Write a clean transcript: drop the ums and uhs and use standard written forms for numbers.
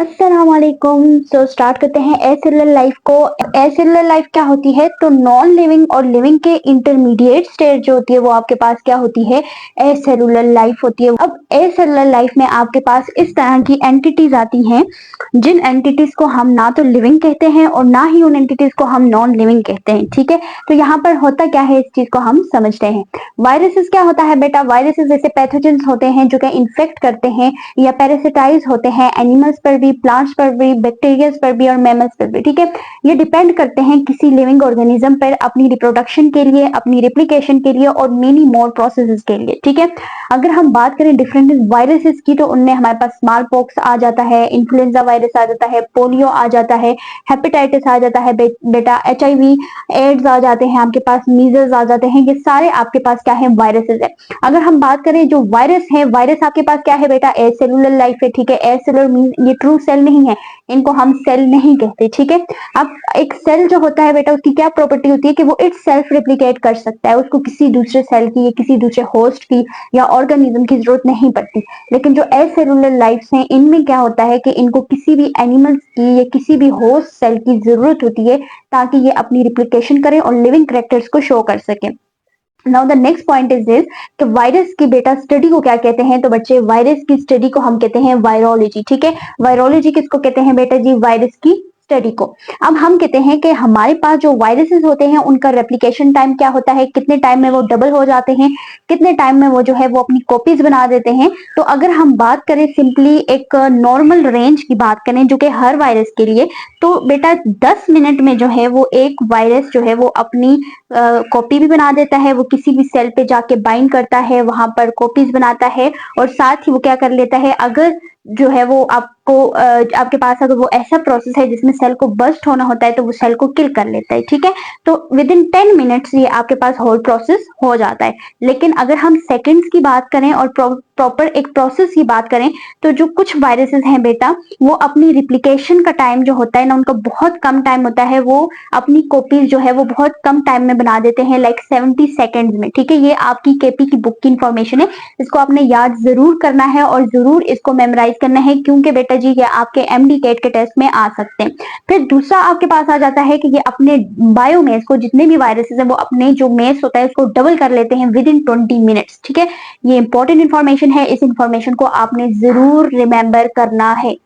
अस्सलामुअलैकुम। स्टार्ट करते हैं एसेलुलर लाइफ को। एसेलुलर लाइफ क्या होती है? तो नॉन लिविंग और लिविंग के इंटरमीडिएट स्टेज जो होती है वो आपके पास क्या होती है? एसेलुलर लाइफ होती है। अब एसेलुलर लाइफ में आपके पास इस तरह की एंटिटीज आती हैं जिन एंटिटीज को हम ना तो लिविंग कहते हैं और ना ही उन एंटिटीज को हम नॉन लिविंग कहते हैं। ठीक है, तो यहाँ पर होता क्या है इस चीज को हम समझते हैं। वायरसेस क्या होता है बेटा? वायरसेस ऐसे पैथोजेंस होते हैं जो कि इन्फेक्ट करते हैं या पैरासिटाइज होते हैं एनिमल्स पर भी, प्लांट्स पर भी, बैक्टीरिया पर भी और मैमल्स पर भी। ठीक है, ये डिपेंड करते हैं किसी लिविंग ऑर्गेनिज्म पर अपनी रिप्रोडक्शन के लिए, अपनी रेप्लिकेशन के लिए और मेनी मोर प्रोसेसेस के लिए। ठीक है, अगर हम बात करें डिफरेंट वायरसेस की तो उनमें हमारे पास स्मॉल पॉक्स आ जाता है, इन्फ्लुएंजा वायरस आ जाता है, पोलियो आ जाता है, हेपेटाइटिस आ जाता है बेटा, HIV एड्स आ जाते हैं आपके पास, मीजल्स आ जाते हैं। ये सारे आपके पास क्या है? वायरसेस है। अगर हम बात करें जो वायरस है, वायरस आपके पास क्या है बेटा? एसेलुलर लाइफ है। ठीक है, एसेलुलर मीन ये ट्रू सेल नहीं है, इनको हम सेल नहीं कहते। ठीक है, अब एक सेल जो होता है बेटा उसकी क्या प्रॉपर्टी होती है कि वो इट सेल्फ रिप्लिकेट कर सकता है, उसको किसी दूसरे सेल की या किसी दूसरे होस्ट की या ऑर्गेनिज्म की जरूरत नहीं पड़ती। लेकिन जो एसेलुलर लाइफ हैं इनमें क्या होता है कि इनको किसी भी एनिमल्स की या किसी भी होस्ट सेल की जरूरत होती है ताकि ये अपनी रिप्लिकेशन करें और लिविंग कैरेक्टर्स को शो कर सके। Now the next point is this कि वायरस की बेटा स्टडी को क्या कहते हैं? तो बच्चे वायरस की स्टडी को हम कहते हैं वायरोलॉजी। ठीक है, वायरोलॉजी किसको कहते हैं बेटा जी? वायरस की स्टडी को। अब हम कहते हैं कि हमारे पास जो वायरसेस होते हैं उनका रेप्लिकेशन टाइम क्या होता है, कितने टाइम में वो डबल हो जाते हैं, कितने टाइम में वो जो है वो अपनी कॉपीज बना देते हैं। तो अगर हम बात करें सिंपली एक नॉर्मल रेंज की बात करें जो कि हर वायरस के लिए, तो बेटा 10 मिनट में जो है वो एक वायरस जो है वो अपनी कॉपी भी बना देता है, वो किसी भी सेल पे जाके बाइंड करता है, वहां पर कॉपीज बनाता है और साथ ही वो क्या कर लेता है, अगर जो है वो आपको आपके पास अगर वो ऐसा प्रोसेस है जिसमें सेल को बर्स्ट होना होता है तो वो सेल को किल कर लेता है। ठीक है, तो विद इन 10 मिनट्स ये आपके पास होल प्रोसेस हो जाता है। लेकिन अगर हम सेकंड्स की बात करें और प्रॉपर एक प्रोसेस की बात करें तो जो कुछ वायरसेस हैं बेटा वो अपनी रिप्लिकेशन का टाइम जो होता है ना उनका बहुत कम टाइम होता है, वो अपनी कॉपीज जो है वो बहुत कम टाइम में बना देते हैं, लाइक 70 सेकेंड्स में। ठीक है, ये आपकी केपी की बुक की इंफॉर्मेशन है, इसको आपने याद जरूर करना है और जरूर इसको मेमोराइज करना है क्योंकि बेटा जी ये आपके MD कैट के टेस्ट में आ सकते हैं। फिर दूसरा आपके पास आ जाता है कि ये अपने बायोमेस को, जितने भी वायरसेस हैं वो अपने जो मेस होता है उसको डबल कर लेते हैं विद इन 20 मिनट्स। ठीक है, ये इंपॉर्टेंट इंफॉर्मेशन है, इस इंफॉर्मेशन को आपने जरूर रिमेंबर करना है।